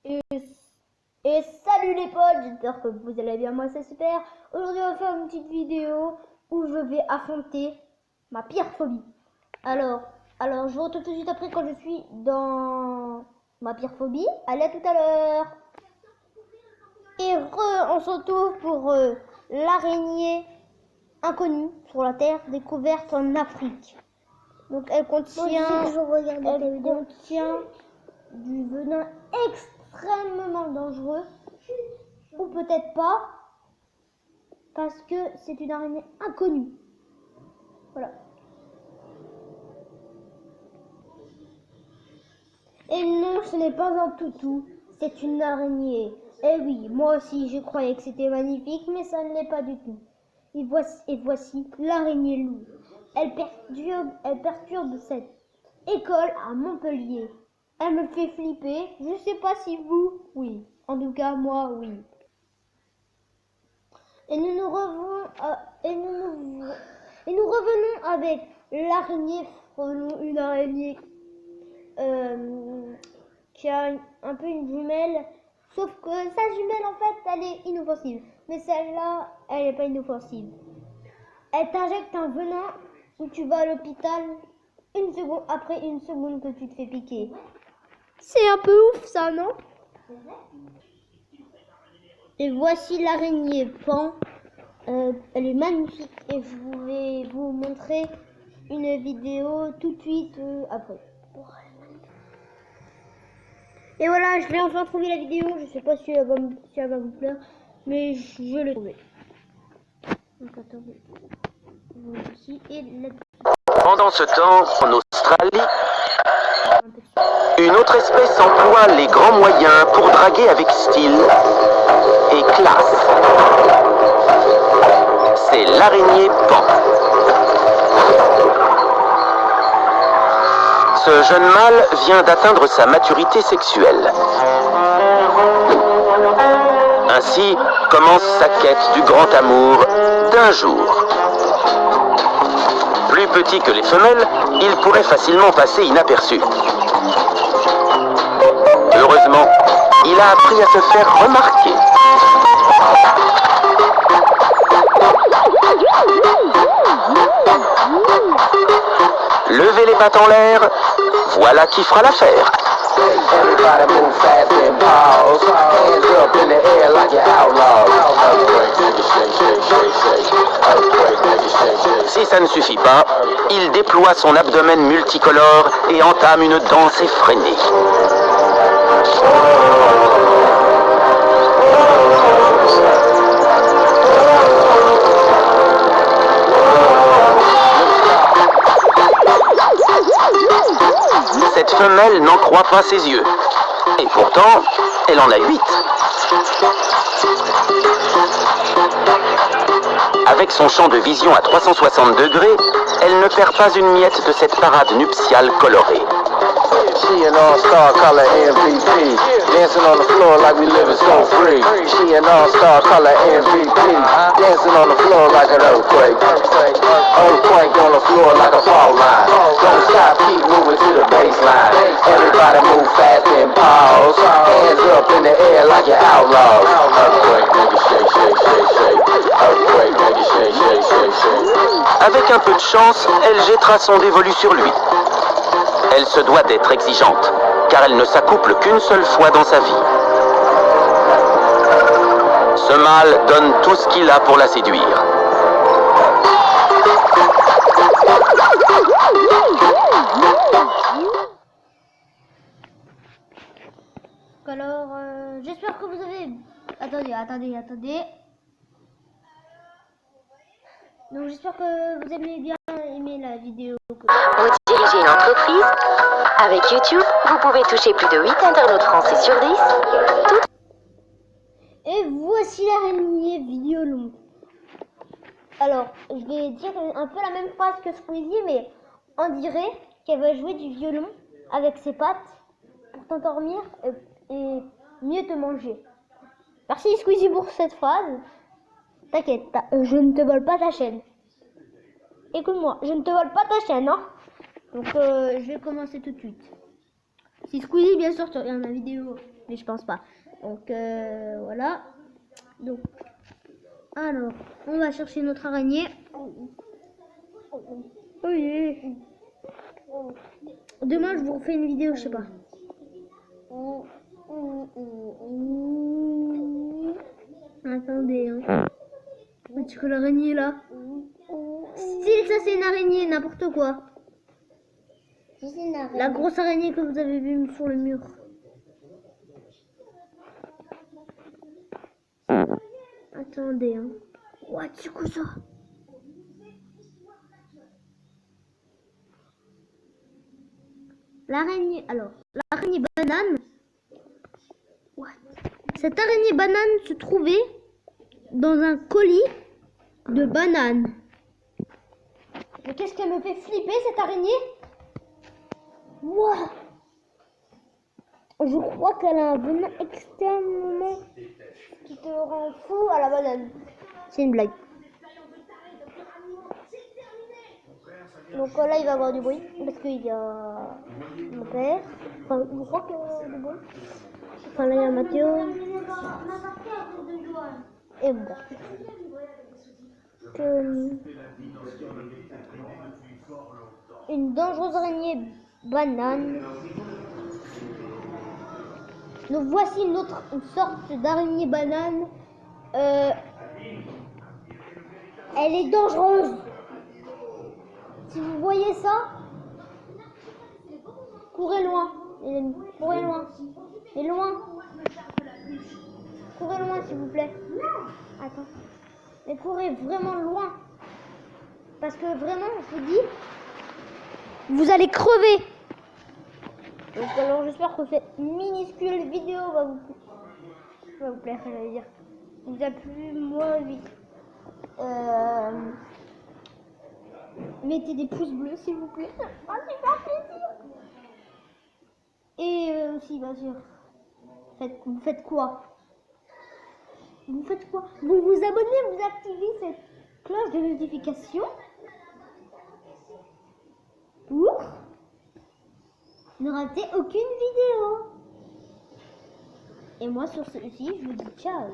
Et, et salut les potes, j'espère que vous allez bien, moi c'est super. Aujourd'hui on va faire une petite vidéo où je vais affronter ma pire phobie. Alors je vous retrouve tout de suite après quand je suis dans ma pire phobie. Allez, à tout à l'heure. Et on se retrouve pour l'araignée inconnue sur la Terre, découverte en Afrique. Donc elle contient du venin extrêmement dangereux, ou peut-être pas, parce que c'est une araignée inconnue. Voilà. Et non, ce n'est pas un toutou, c'est une araignée. Eh oui, moi aussi je croyais que c'était magnifique, mais ça ne l'est pas du tout. Et voici l'araignée loup. Elle perturbe cette école à Montpellier. Elle me fait flipper. Je sais pas si vous, oui. En tout cas, moi, oui. Et nous revenons avec l'araignée frelon, une araignée qui a un peu une jumelle. Sauf que sa jumelle, en fait, elle est inoffensive. Mais celle-là, elle n'est pas inoffensive. Elle t'injecte un venin où tu vas à l'hôpital après une seconde que tu te fais piquer. C'est un peu ouf ça, non? Et voici l'araignée pan. Elle est magnifique et je vais vous montrer une vidéo tout de suite après. Et voilà, je vais enfin trouver la vidéo. Je sais pas si elle va vous plaire, mais je l'ai trouvée. Donc attendez. Voici et la... Pendant ce temps, en Australie, une autre espèce emploie les grands moyens pour draguer avec style et classe. C'est l'araignée pan. Ce jeune mâle vient d'atteindre sa maturité sexuelle. Ainsi commence sa quête du grand amour d'un jour. Plus petit que les femelles, il pourrait facilement passer inaperçu. Heureusement, il a appris à se faire remarquer. Levez les pattes en l'air, voilà qui fera l'affaire. Si ça ne suffit pas, il déploie son abdomen multicolore et entame une danse effrénée. Cette femelle n'en croit pas ses yeux. Et pourtant, elle en a 8. Avec son champ de vision à 360 degrés, elle ne perd pas une miette de cette parade nuptiale colorée. She an all-star color MVP, dancing on the floor like we living so free. She an all-star color MVP, dancing on the floor like an earthquake. Earthquake on the floor like a fault line. Don't stop, keep moving to the baseline. Everybody move fast and pause. Hands up in the air like you're outlaws. Earthquake, nigga, shake, shake, shake, shake. Earthquake, nigga, shake, shake, shake, shake. Avec un peu de chance, elle jettera son dévolu sur lui. Elle se doit d'être exigeante, car elle ne s'accouple qu'une seule fois dans sa vie. Ce mâle donne tout ce qu'il a pour la séduire. Alors, j'espère que vous avez... Attendez. Donc j'espère que vous avez bien aimé la vidéo. Vous dirigez une entreprise? Avec YouTube, vous pouvez toucher plus de 8 internautes français sur 10. Et voici l'araignée violon. Alors, je vais dire un peu la même phrase que Squeezie, mais on dirait qu'elle va jouer du violon avec ses pattes pour t'endormir et mieux te manger. Merci Squeezie pour cette phrase. T'inquiète, je ne te vole pas ta chaîne. Écoute-moi, je ne te vole pas ta chaîne, hein. Donc je vais commencer tout de suite. Si Squeezie, bien sûr, tu regardes ma vidéo. Mais je pense pas. Donc, voilà. Donc, alors, on va chercher notre araignée. Oui. Demain, je vous refais une vidéo, je sais pas. Attendez, hein. Tu que l'araignée là. Style, ça c'est une araignée, n'importe quoi. La grosse araignée que vous avez vue sur le mur. Attendez, hein. What, c'est quoi ça? L'araignée, alors, l'araignée banane. What? Cette araignée banane se trouvait dans un colis de bananes. Mais qu'est-ce qu'elle me fait flipper, cette araignée? Wow. Je crois qu'elle a un venin extrêmement qui te rend fou à la banane. C'est une blague. Donc là, il va y avoir du bruit parce qu'il y a mon père. Enfin, je crois qu'il y a du bruit. Enfin, là, il y a Mathieu. Et bon. Une dangereuse araignée banane. Donc voici une sorte d'araignée banane. Elle est dangereuse. Si vous voyez ça, courez loin. Courez loin. Et loin. Courez loin, s'il vous plaît. Attends. Mais courez vraiment loin. Parce que vraiment, je vous dis, vous allez crever. Donc alors j'espère que cette minuscule vidéo va vous plaire, j'allais dire. Vous a plu, moi oui. Mettez des pouces bleus s'il vous plaît. Oh, c'est pas plaisir. Et aussi bien sûr. Vous faites quoi? Vous faites quoi? Vous vous abonnez, vous activez cette cloche de notification pour ne rater aucune vidéo. Et moi sur ceci, je vous dis ciao.